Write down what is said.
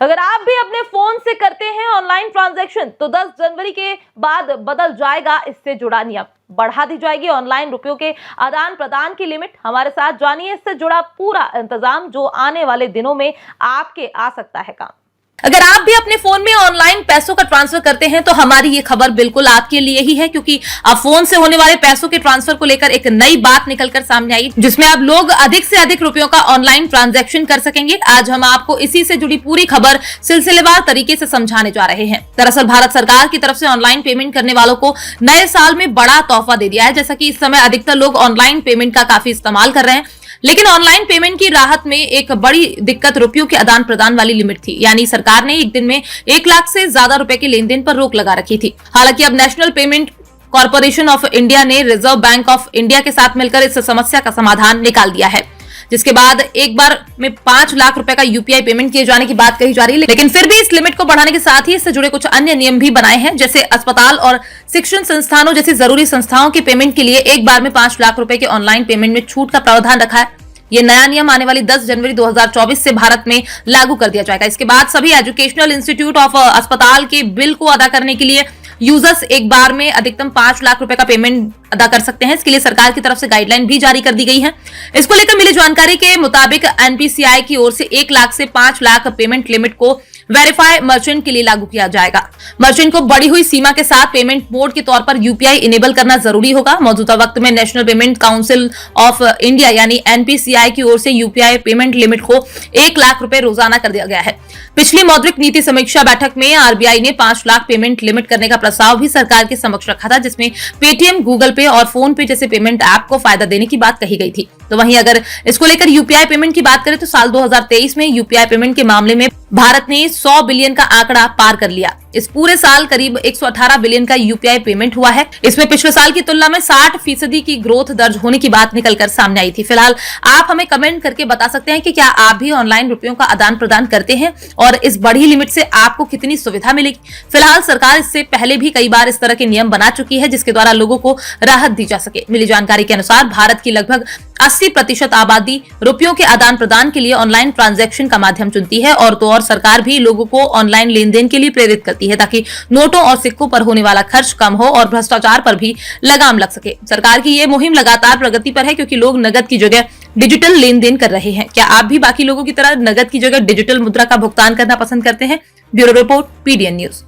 अगर आप भी अपने फोन से करते हैं ऑनलाइन ट्रांजैक्शन तो 10 जनवरी के बाद बदल जाएगा इससे जुड़ा नियम। बढ़ा दी जाएगी ऑनलाइन रुपयों के आदान प्रदान की लिमिट। हमारे साथ जानिए इससे जुड़ा पूरा इंतजाम जो आने वाले दिनों में आपके आ सकता है काम। अगर आप भी अपने फोन में ऑनलाइन पैसों का ट्रांसफर करते हैं तो हमारी ये खबर बिल्कुल आपके लिए ही है, क्योंकि अब फोन से होने वाले पैसों के ट्रांसफर को लेकर एक नई बात निकलकर सामने आई, जिसमें अब लोग अधिक से अधिक रुपयों का ऑनलाइन ट्रांजैक्शन कर सकेंगे। आज हम आपको इसी से जुड़ी पूरी खबर सिलसिलेवार तरीके से समझाने जा रहे हैं। दरअसल भारत सरकार की तरफ से ऑनलाइन पेमेंट करने वालों को नए साल में बड़ा तोहफा दे दिया है। जैसा कि इस समय अधिकतर लोग ऑनलाइन पेमेंट का काफी इस्तेमाल कर रहे हैं, लेकिन ऑनलाइन पेमेंट की राहत में एक बड़ी दिक्कत रुपयों के आदान प्रदान वाली लिमिट थी। यानी सरकार ने एक दिन में 1 लाख से ज्यादा रुपए के लेन देन पर रोक लगा रखी थी। हालांकि अब national payment corporation of India ने रिजर्व बैंक ऑफ इंडिया के साथ मिलकर इस समस्या का समाधान निकाल दिया है, जिसके बाद एक बार में 5 लाख रुपए का यूपीआई पेमेंट किए जाने की बात कही जा रही है। लेकिन फिर भी इस लिमिट को बढ़ाने के साथ ही इससे जुड़े कुछ अन्य नियम भी बनाए हैं, जैसे अस्पताल और शिक्षण संस्थानों जैसी जरूरी संस्थाओं की पेमेंट के लिए एक बार में 5 लाख रुपए के ऑनलाइन पेमेंट में छूट का प्रावधान रखा है। ये नया नियम आने वाली 10 जनवरी 2024 से भारत में लागू कर दिया जाएगा। इसके बाद सभी एजुकेशनल इंस्टीट्यूट ऑफ अस्पताल के बिल को अदा करने के लिए यूजर्स एक बार में अधिकतम 5 लाख रुपए का पेमेंट अदा कर सकते हैं। इसके लिए सरकार की तरफ से गाइडलाइन भी जारी कर दी गई है। इसको लेकर मिली जानकारी के मुताबिक एनपीसीआई की ओर से 1 लाख से 5 लाख पेमेंट लिमिट को वेरीफाई मर्चेंट के लिए लागू किया जाएगा। मर्चेंट को बढ़ी हुई सीमा के साथ पेमेंट मोड के तौर पर यूपीआई इनेबल करना जरूरी होगा। मौजूदा वक्त में national payment council of India यानी एनपीसीआई की ओर से यूपीआई पेमेंट लिमिट को 1 लाख रुपए रोजाना कर दिया गया है। पिछली मौद्रिक नीति समीक्षा बैठक में आरबीआई ने 5 लाख पेमेंट लिमिट करने का प्रस्ताव भी सरकार के समक्ष रखा था, जिसमें पेटीएम, गूगल पे और फोन पे जैसे पेमेंट ऐप को फायदा देने की बात कही गई थी। तो वहीं अगर इसको लेकर यूपीआई पेमेंट की बात करें तो साल 2023 में यूपीआई पेमेंट के मामले में भारत ने 100 बिलियन का आंकड़ा पार कर लिया। इस पूरे साल करीब 118 बिलियन का यूपीआई पेमेंट हुआ है। इसमें पिछले साल की तुलना में 60% की ग्रोथ दर्ज होने की बात निकलकर सामने आई थी। फिलहाल आप हमें कमेंट करके बता सकते हैं कि क्या आप भी ऑनलाइन रुपयों का आदान प्रदान करते हैं और इस बड़ी लिमिट से आपको कितनी सुविधा मिलेगी। फिलहाल सरकार इससे पहले भी कई बार इस तरह के नियम बना चुकी है, जिसके द्वारा लोगों को राहत दी जा सके। मिली जानकारी के अनुसार भारत की लगभग 80% आबादी रुपयों के आदान प्रदान के लिए ऑनलाइन ट्रांजैक्शन का माध्यम चुनती है, और तो और सरकार भी लोगों को ऑनलाइन लेन देन के लिए प्रेरित करती है, ताकि नोटों और सिक्कों पर होने वाला खर्च कम हो और भ्रष्टाचार पर भी लगाम लग सके। सरकार की ये मुहिम लगातार प्रगति पर है, क्योंकि लोग नगद की जगह डिजिटल लेन देन कर रहे हैं। क्या आप भी बाकी लोगों की तरह नगद की जगह डिजिटल मुद्रा का भुगतान करना पसंद करते हैं? Bureau report, PDN news.